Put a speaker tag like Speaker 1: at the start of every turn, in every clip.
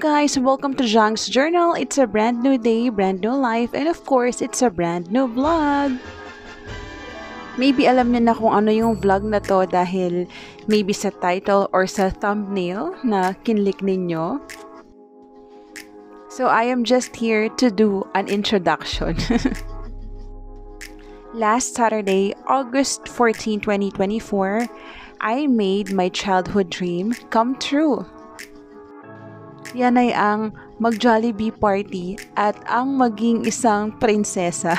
Speaker 1: guys, welcome to Jang's Journal. It's a brand new day, brand new life, and of course, it's a brand new vlog. Maybe alam niyo na kung ano yung vlog na to dahil maybe sa title or sa thumbnail na kinlik ninyo. So I am just here to do an introduction. Last Saturday, August 14, 2024, I made my childhood dream come true. Yan ay ang mag-Jollibee party at ang maging isang prinsesa.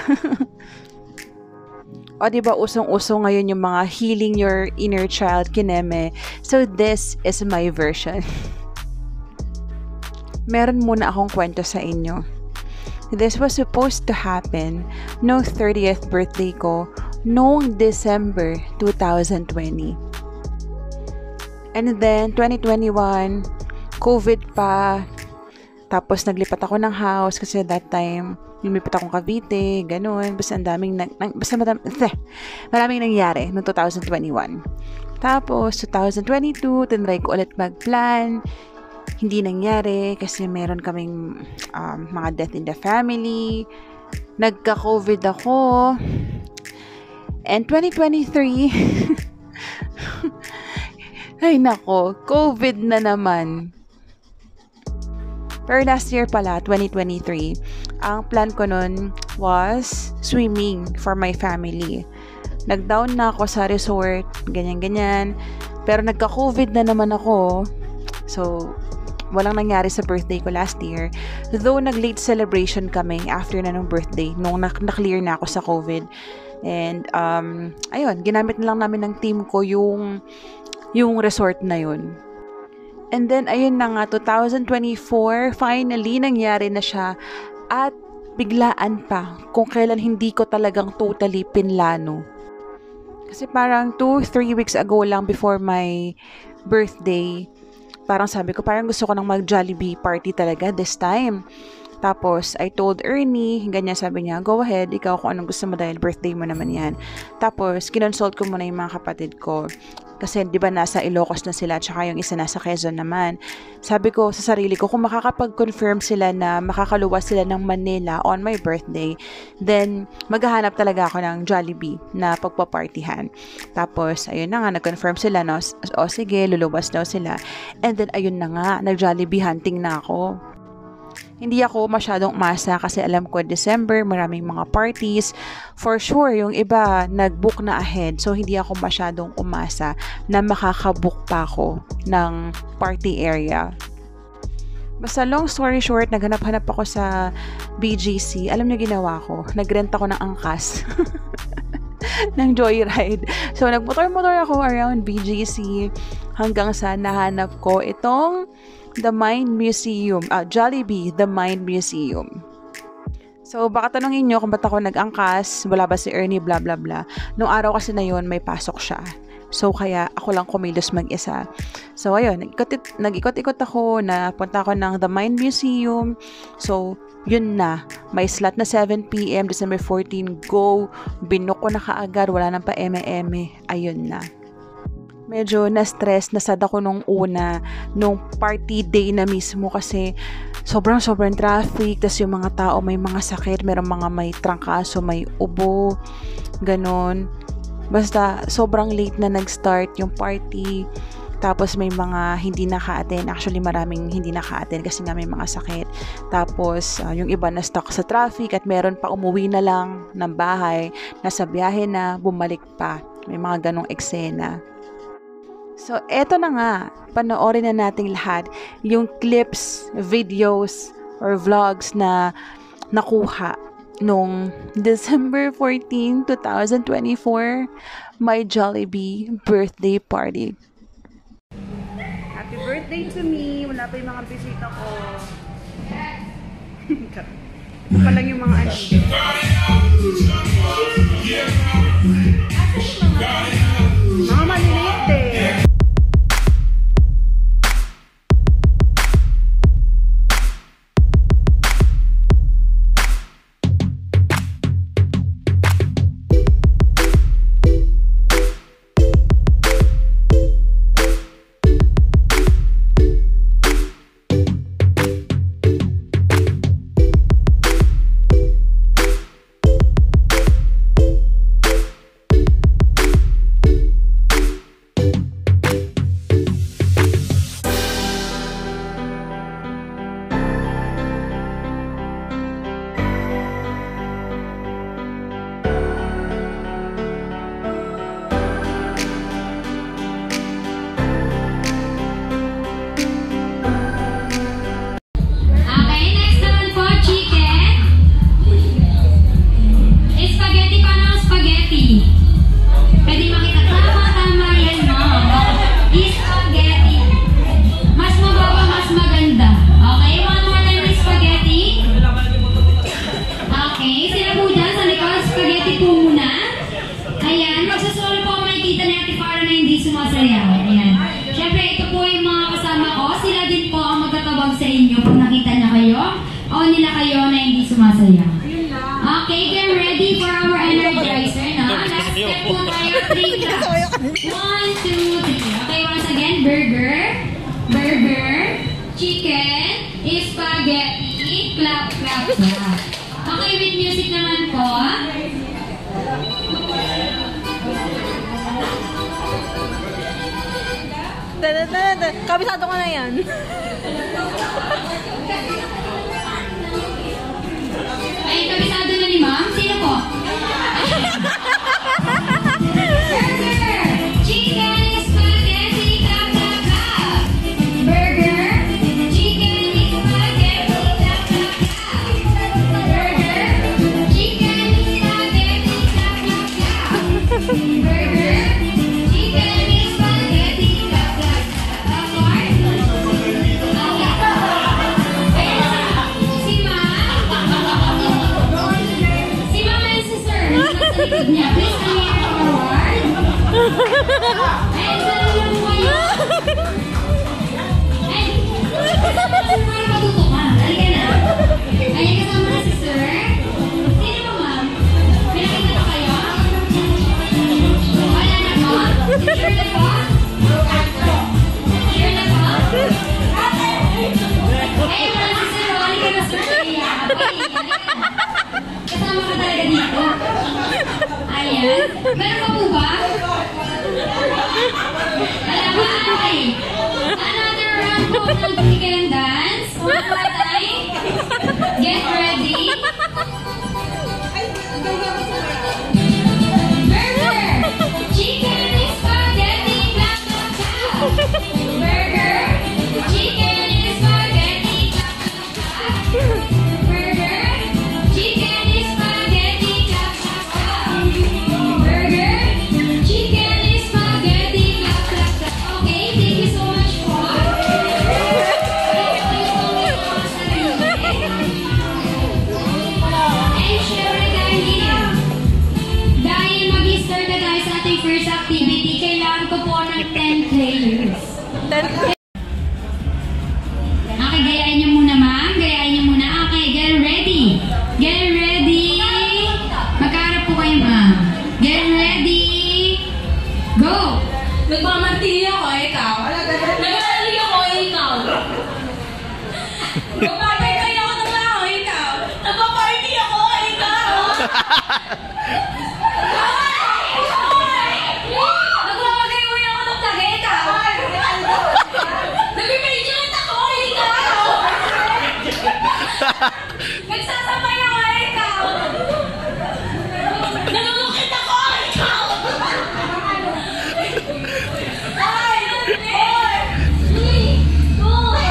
Speaker 1: O diba usong-uso ngayon yung mga healing your inner child kineme. So this is my version. Meron muna akong kwento sa inyo. This was supposed to happen no 30th birthday ko noong December 2020. And then 2021, COVID pa, tapos naglipat ako ng house kasi that time, lumipat akong Cavite, ganun, basta maraming nangyari noong 2021. Tapos, 2022, tinry ko ulit mag-plan, hindi nangyari kasi meron kaming mga death in the family, nagka-COVID ako, and 2023, ay nako, COVID na naman. Pero last year pala, 2023, ang plan ko nun was swimming for my family. Nag-down na ako sa resort, ganyan-ganyan. Pero nagka-COVID na naman ako. So, walang nangyari sa birthday ko last year. Though, nag-late celebration kami after na ng birthday, nung na-clear na ako sa COVID. And, ayun, ginamit na lang namin ng team ko yung resort na yun. And then, ayun na nga, 2024, finally, nangyari na siya. At biglaan pa kung kailan hindi ko talagang totally pinlano. Kasi parang 2-3 weeks ago lang before my birthday, parang sabi ko, parang gusto ko nang mag-Jollibee party talaga this time. Tapos, I told Ernie, ganyan sabi niya, go ahead, ikaw kung anong gusto mo dahil birthday mo naman yan. Tapos, kinonsult ko muna yung mga kapatid ko. Kasi, di ba, nasa Ilocos na sila, tsaka yung isa nasa Quezon naman. Sabi ko sa sarili ko, kung makakapag-confirm sila na makakaluwas sila ng Manila on my birthday, then, maghahanap talaga ako ng Jollibee na pagpapartyhan. Tapos, ayun na nga, nag-confirm sila, no? O sige, luluwas daw sila. And then, ayun na nga, nag-Jollibee hunting na ako. Hindi ako masyadong umasa kasi alam ko December, maraming mga parties. For sure, yung iba nag-book na ahead. So, hindi ako masyadong umasa na makakabook pa ako ng party area. Basta long story short, naghanap-hanap ako sa BGC. Alam niyo ginawa ko? Nagrent ako ng angkas. ng joyride. So, nagmotor-motor ako around BGC hanggang sa nahanap ko itong The Mind Museum, Jollibee, The Mind Museum. So, baka tanongin nyo kung ba't ako nag-angkas, wala ba si Ernie, blah, blah, blah. Noong araw kasi na yun, may pasok siya. So, kaya ako lang kumilos mag-isa. So, ayun, nag-ikot-ikot ako, napunta ako ng The Mind Museum. So, yun na. May slot na 7 p.m. December 14, go. Binook ko na kaagad, wala nang pa eme-eme. Ayun na. Medyo na-stress, nasad ako nung party day na mismo kasi sobrang traffic, tas yung mga tao may mga sakit, merong mga may trangkaso, may ubo, ganon. Basta sobrang late na nag-start yung party, tapos may mga hindi naka-attend, actually maraming hindi naka-attend kasi nga may mga sakit. Tapos yung iba na stuck sa traffic at meron pa umuwi na lang ng bahay, nasa biyahe na, bumalik pa. May mga ganong eksena. So, eto na nga, panoorin na nating lahat yung clips, videos, or vlogs na nakuha nung December 14, 2024, my Jollibee birthday party. Happy birthday to me! Wala pa yung mga bisita ko. Ito pa lang yung mga ano. Mga maliliit eh.
Speaker 2: nila kayo na hindi sumasaya. Okay, get ready for our energizer, no? Last step po tayo, 3 claps. 1, 2, 3. Okay, once again, burger, chicken, spaghetti, clap, clap, clap. Okay, with music naman po.
Speaker 3: Kabisado ko na yan.
Speaker 2: Ay, kabisado na ni ma'am? Sino po? Burger, chicken, spaghetti, clap, clap, clap. Burger, chicken, spaghetti, clap, clap, clap. Burger, chicken, spaghetti, clap, clap, clap. Burger, chicken, spaghetti, clap, clap, clap. Of course. Si Ma'am and si Sir, nasa likod niya. Please come here forward. And salamat po kayo. And para matuto ka. Halika na. Ayan, kasama na si Sir. Sino ba, Ma'am? Pinakita na kayo? Wala na po? Sure na po? Sure na po? Ay, wala si Sir. Halika na, Sir. Kasama ka talaga dito. Ayan. Meron pa po ba? Wala ba? Okay. Another round po ng chicken and dance. One more time. Get ready. Burger. Chicken and spaghetti. Clap, clap, clap. Burger. Chicken and spaghetti. Clap, clap, clap. Burger. Chicken and spaghetti. Clap, clap, clap. Burger. Chicken and spaghetti. Clap, clap, clap. Okay, thank you so much po. And syempre dahil mag-start na tayo sa ating first activity, kailangan ko po ng 10 players. Okay, gayahin niyo muna, ma'am. Gayahin niyo muna. Okay, get ready. Get ready. Magkaharap po kayo, ma'am. Get ready. Go!
Speaker 3: Nagmamartili ako, ikaw. Nagmamartili ako, ikaw. Nagpapay ako ng lao, ikaw. Nagpaparty ako, ikaw. Nagpapagay-uwi ako ng taga, ikaw. Nagpipinsulit ako, ikaw. Nagsasabay ako, ikaw. Nanunukit ako, ikaw. Ay! Oy!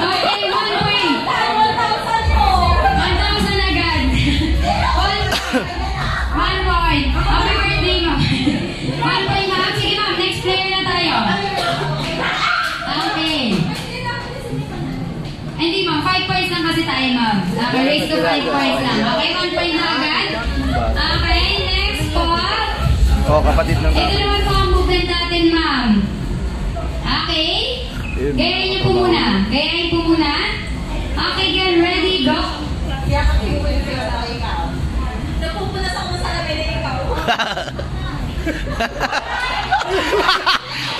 Speaker 2: Okay, 1 point. 1,000 agad. 1 point. Happy birthday, ma'am. 1 point, ma'am. Sige, ma'am. Next player na tayo. Okay. Hindi, ma'am. 5 points lang kasi tayo, ma'am. Raise to 5 points lang. Okay, 1 point na agad. Okay, next po.
Speaker 4: Oh, kapatid ng
Speaker 2: Ito naman po ang movement natin, ma'am. Okay? Gayahin niyo po muna. Gayahin po muna. Okay, get ready, go.
Speaker 3: Napupunas ako sa labi na ikaw.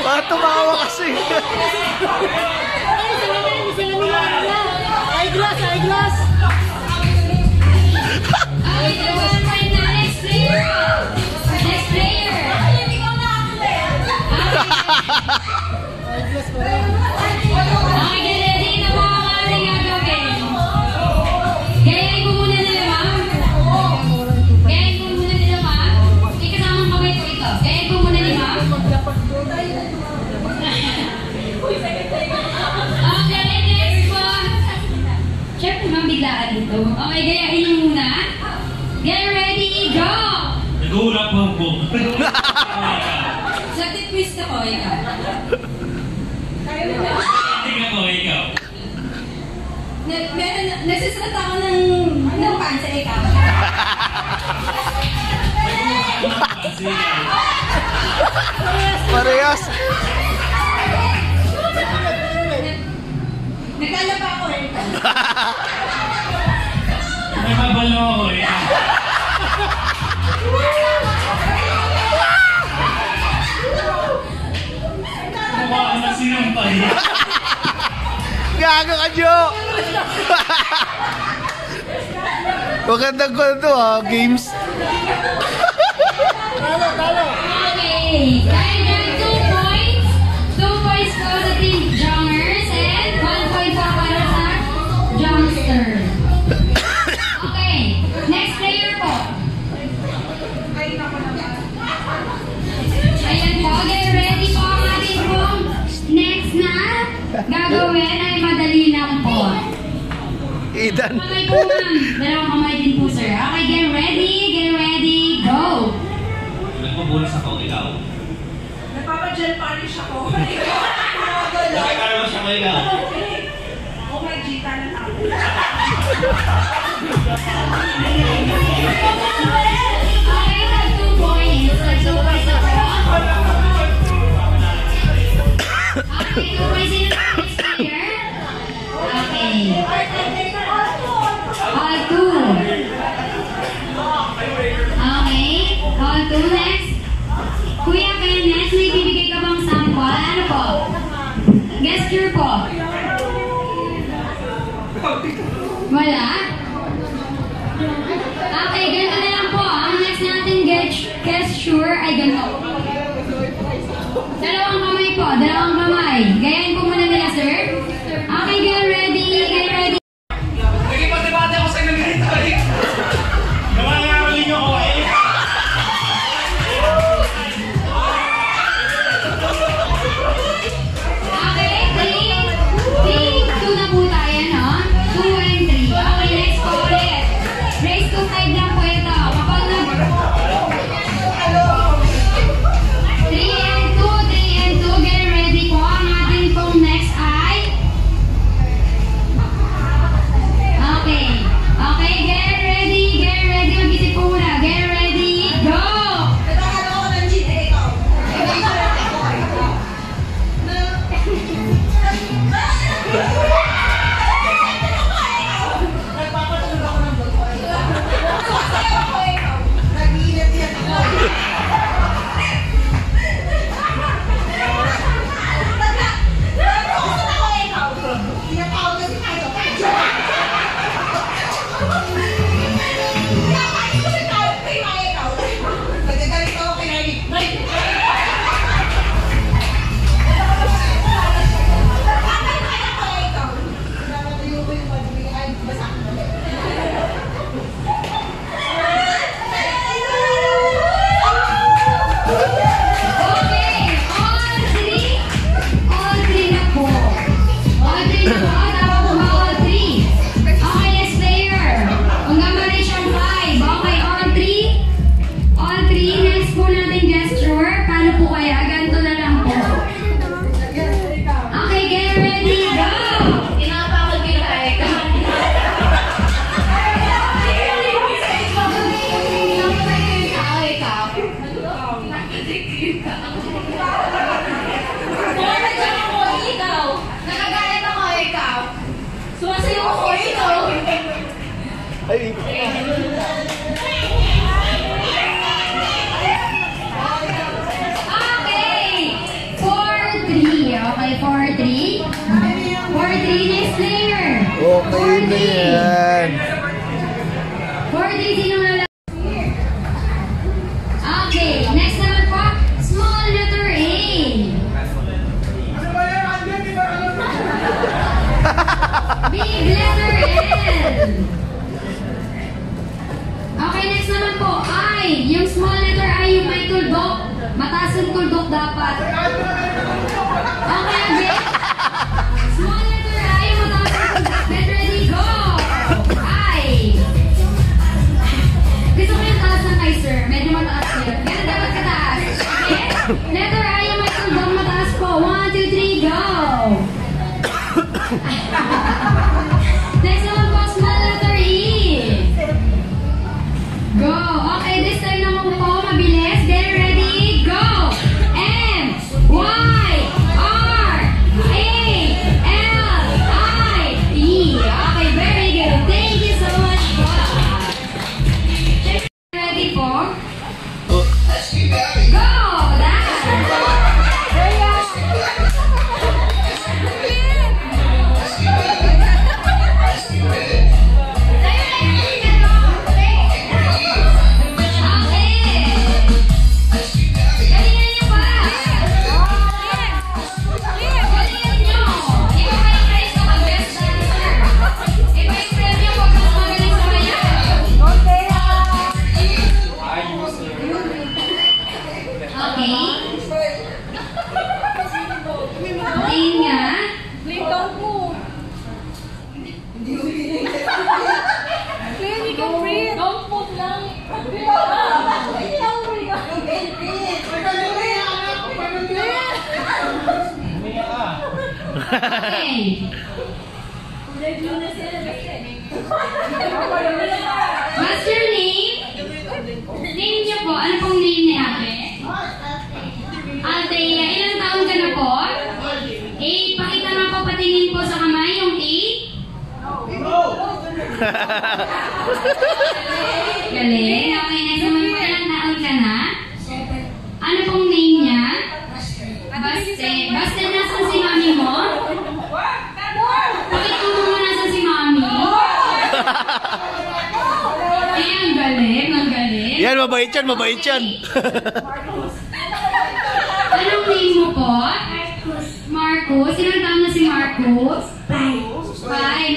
Speaker 4: Bakit tumawa kasi?
Speaker 3: Eyeglass.
Speaker 2: Okay, so 1 point na. Next player. Next player. Okay, get ready na po ang ating gagawin. Gayahin ko muna nila, ma'am. Gayahin ko muna nila, ma'am. Ikasamang kamay ko ito. Gayahin ko muna ni ma'am. Okay, next po. Siyempre, ma'am, biglaan dito. Okay, gayahin niyo muna. Get ready, go!
Speaker 5: Nag-uulap po po.
Speaker 3: Sa twist ako, ikaw.
Speaker 5: Hindi ka po, ikaw.
Speaker 3: Nagsisulat ako ng pansa, ikaw.
Speaker 4: Parehas.
Speaker 5: Bawal na ako ikaw. Mukha ka na sinampay.
Speaker 4: Gago ka, Jo! Magandang ko to ha, games.
Speaker 2: Okay. Dahil dyan, 2 points. 2 points go sa team Jongers and 1 point pa para sa Jongster. Okay. Next player po. Ayan po. Get ready po ang ating pong next na gagawin ay madali lang po.
Speaker 4: Ethan.
Speaker 2: Kamay po ma'am. Dalawang kamay din po sir. Okay, get ready, go!
Speaker 5: Nagpabulas ako, ikaw.
Speaker 3: Nagpapagel polish ako.
Speaker 5: Nakakala mo siya mo ikaw.
Speaker 3: Oh my Gita na ako.
Speaker 2: Okay, tag 2 points. Tag 2 points na po. Okay, 2 points in the next player. Okay. All 2. Okay. All 2 next. Kuya Kenneth, may bibigay ka bang sample? Ano po? Gesture po. Wala? Okay, ganito na lang po. Ang next natin gesture ay ganito. Dalawang kamay po, dalawang kamay. Gayahin po muna nila, sir. Okay, get ready, get ready.
Speaker 5: Nagipatibate ako sa inyo ganito eh. Namangaroling ako eh.
Speaker 2: Okay, 2 na po tayo, no? 2 and 3. Okay, next po ulit. Race to 5 lang po ito. Kapag 3 and 2, get ready po. Ang atin pong next ay... Okay. Okay, get ready. Mag-isip po muna. Get ready, go!
Speaker 3: Nagkakala ko ng Gita ikaw. Nagpapatulog ako ng bulto. Sumasayaw ako ikaw. Nag-iinit yan ako. Nagkakausap ako ikaw. Tinatawag kasi tayo. Nagagalit ako kay Nani.
Speaker 2: Okay, all 3 na po. All 3 na po, tama po ba all 3? Okay, next player. Hanggang mali siyang 5. Okay, all 3. All 3, next po natin gesture. Paano po kaya? Ganito na lang po. Okay, get ready, go!
Speaker 3: Tinapakot kinakain ka. Sumasadyak ako, ikaw. Nakagalit ako, ikaw. Sumasayaw ako, ikaw.
Speaker 4: Ay,
Speaker 2: Okay, 4-3. Okay, 4-3. 4-3, next player.
Speaker 4: okay na yan.
Speaker 2: 4-3, sino na lang? Okay, next naman po, small letter A. Big letter L. Okay, next naman po, I. Yung small letter I, yung may tuldok. Mataas yung tuldok dapat. Okay, again. Small letter I, yung mataas yung tuldok. Get ready, go! I. Okay. What's your name? Name niyo po. Ano pong name ni ate? Althea. Ilang taon ka na po? 8. Pakita nga po, patingin po sa kamay yung 8. Galing. Okay, next naman po. Ilang taon ka na? Ano pong name niya? Baste. Baste, nasan si mami mo? Pakita mo mo nasan si mami. Eh, ang galing, ang galing.
Speaker 4: Yan, mabait yan, mabait yan.
Speaker 2: Anong name mo po? Marcos. Ilang taon na si Marcos? 5.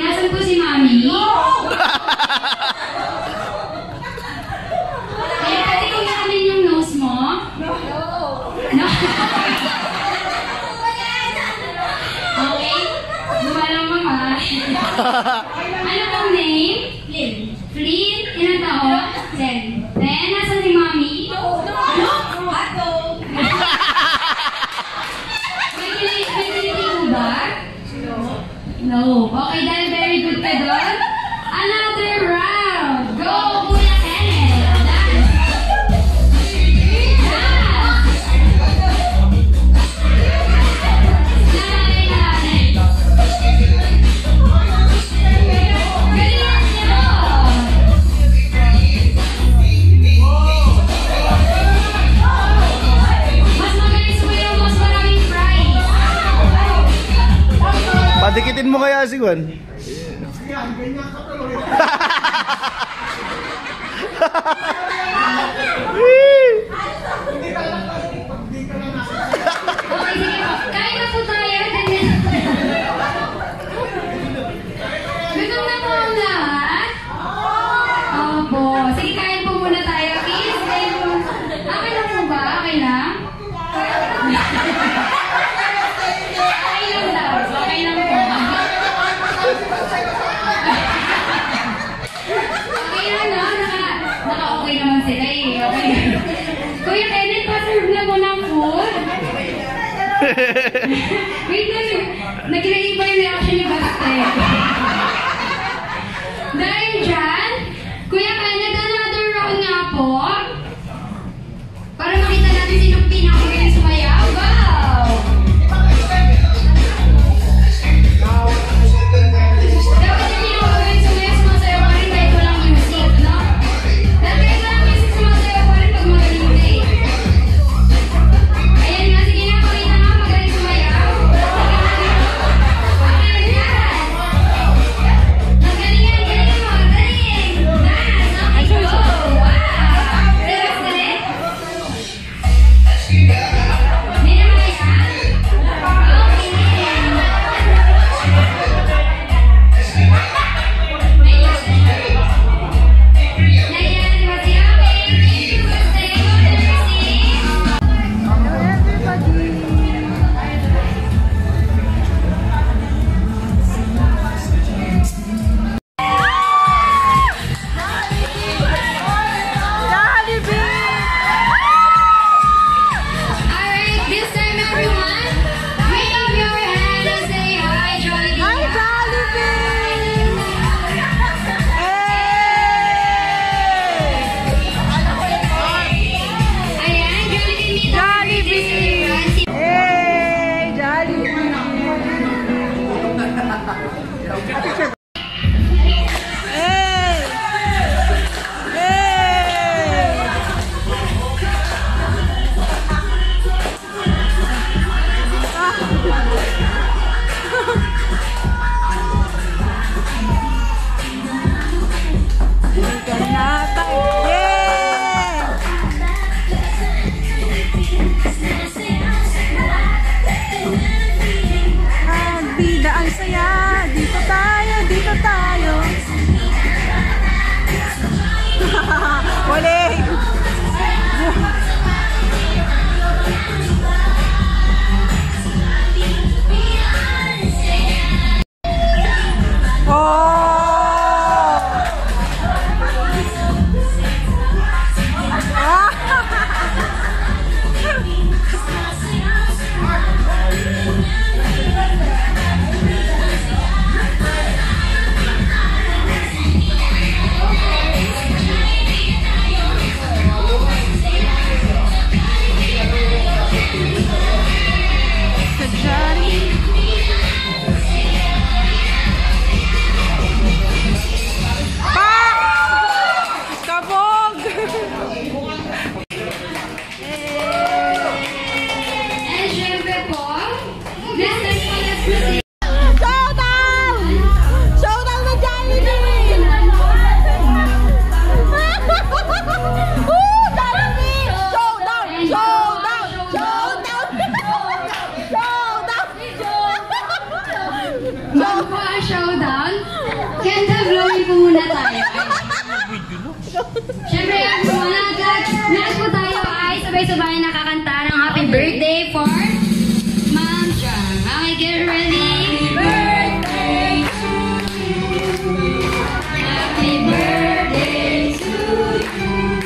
Speaker 2: Nasaan po si mami? Kaya pwede ko namin yung nose mo? No. Okay. Dumalang mama. Ano pong name? Flynn. Flynn? Ilang taon? 10. Nasaan si mami? May kiliti mo ba? No. Okay, dahil very good ka doon. Another round. Go, Kuya Kenneth. Dance. Nakalay na natin. Galingan niyo. Mas magaling sumayaw, mas maraming prize.
Speaker 4: Patikitin mo kaya si Juan.
Speaker 2: Okay, sige po. Kain na po tayo. Gutom na po ang lahat? Opo. Sige, kain po muna tayo. Kiss. Kain po. Okay lang po ba? Okay lang? Okay lang daw. Okay lang po. Okay lang, no? Naka-okay naman sila eh. Okay. Kuya Kenneth, pa-serve na mo ng food? Wait lang, nag-iiba yung reaction ni Baste. Dahil dyan, Kuya Kenneth, another round nga po. Para makita natin sinong pinakagaling sumayaw. Wow! Dapat yung pinakagaling sumayaw, sumasayaw pa rin kahit walang music, no? Dahil kahit walang music, sumasayaw pa rin pag magaling ka eh. Ayan nga, sige na, pakita nga, magaling sumayaw. Okay, yan. Magaling yan, galing mo, galing. Dance, okay, go. Wow! Relax na rin. Hindi naman kaya? Alright, this time everyone, wave up your hand and say hi, Jollibee. Hi, Ayan, Jollibee meet up.
Speaker 1: Hey, Jollibee! Hey! Hey! Ang bida, ang saya. Dito tayo,
Speaker 3: Bago ang showdown, ganda blowing po muna tayo. Siyempre, lahat po tayo ay sabay-sabay nakakanta ng happy birthday for Ma'am Chang. Okay, get ready. Happy birthday to you.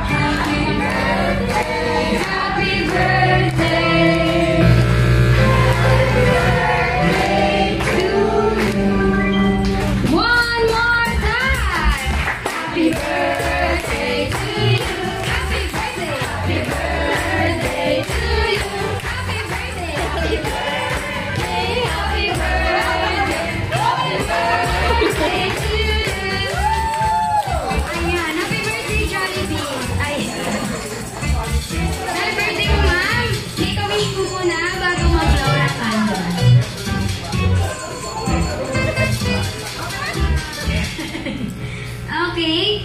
Speaker 3: Happy birthday. Happy birthday. One more time. Happy birthday to you. Happy birthday. Happy birthday to you. Happy birthday. Happy birthday. Happy birthday. Happy birthday to you. Ayan, happy birthday, Jollibee. Ayan. Happy birthday mo, ma'am. Make a wish po muna bago mag-blow ng candle. Okay.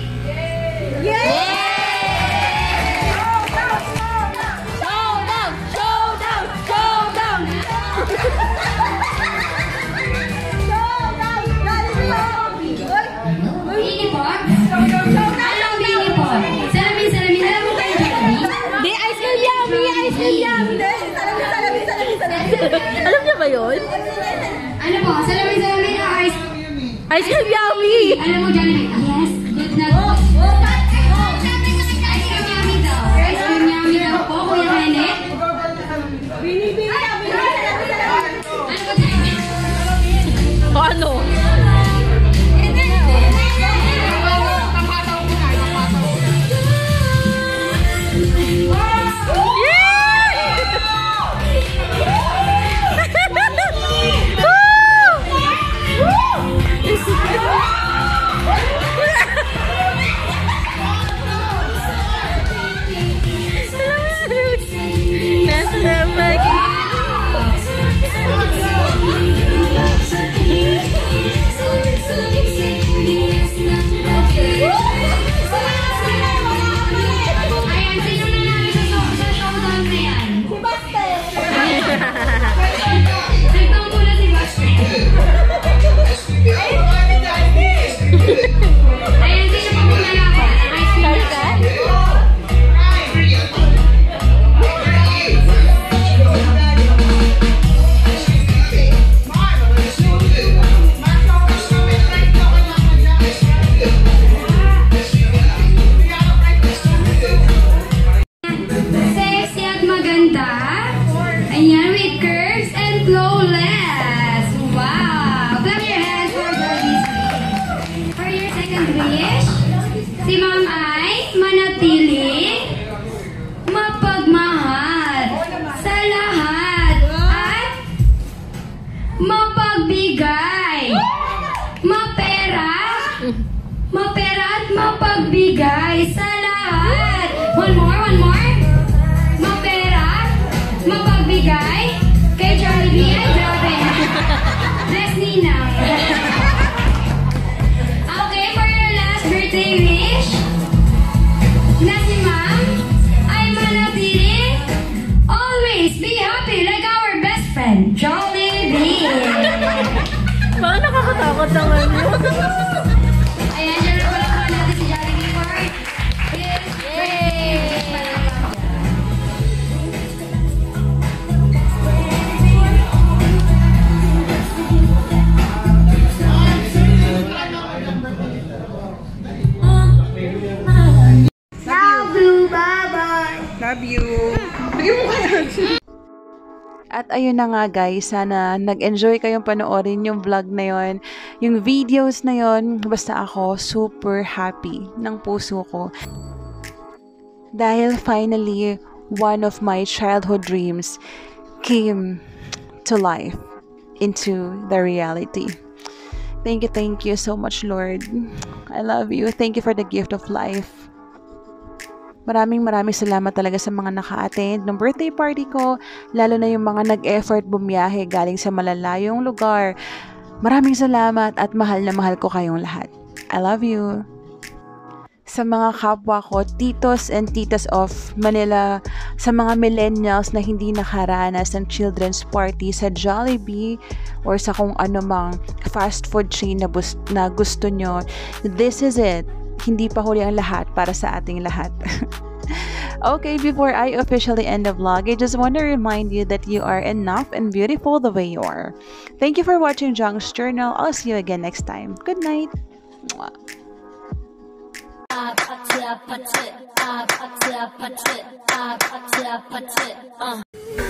Speaker 3: Binipot? Anong binipot? Salamin. Alam mo kayo, Jollibee?
Speaker 6: Di, ice cream yummy! Ice cream yummy! Salamin! Alam niya ba yun?
Speaker 3: Ano po? Salamin na ice.
Speaker 6: Ice cream yummy!
Speaker 3: Alam mo, Jollibee? Yes, good na. Ice cream yummy daw. Ice cream yummy daw po, Kuya Kenneth. Ano po, Jollibee?
Speaker 6: O ano?
Speaker 3: Ayan, sino na namin sa showdown na yan? Nagtang muna si Buster. Ayan, sino pa muna ako? Ice cream yummy. Sexy at maganda. Ayan, with curves and flawless. Wow! Clap your hands for Jollibee. For your second wish, si Ma'am ay manatili, mapagmahal sa lahat at mapagbigay. Mapera at mapagbigay sa lahat. One more. Mapagbigay kay Jollibee. Ay, grabe. Bless Nina. Okay, for your last birthday wish, na si Ma'am ay manatili, always be happy like our best friend, Jollibee.
Speaker 6: Bakit nakakatakot naman yun?
Speaker 3: Ayan, dyan na pala po natin si Jollibee for his birthday wish.
Speaker 1: Love you. At ayun na nga guys, sana nag-enjoy kayong panoorin yung vlog na yon, yung videos na yon. Basta ako super happy ng puso ko. Dahil finally, one of my childhood dreams came to life, into the reality. Thank you so much, Lord. I love you. Thank you for the gift of life. Maraming salamat talaga sa mga naka-attend ng birthday party ko, lalo na yung mga nag-effort bumiyahe galing sa malalayong lugar. Maraming salamat at mahal na mahal ko kayong lahat. I love you. sa mga kapwa ko, titos and titas of Manila, sa mga millennials na hindi nakaranas ng children's party sa Jollibee or sa kung ano mang fast food chain na gusto nyo. This is it. Hindi pa huli ang lahat para sa ating lahat. Okay, before I officially end the vlog, I just want to remind you that you are enough and beautiful the way you are. Thank you for watching Jong's Journal. I'll see you again next time. Good night. Mwah.
Speaker 6: Put it.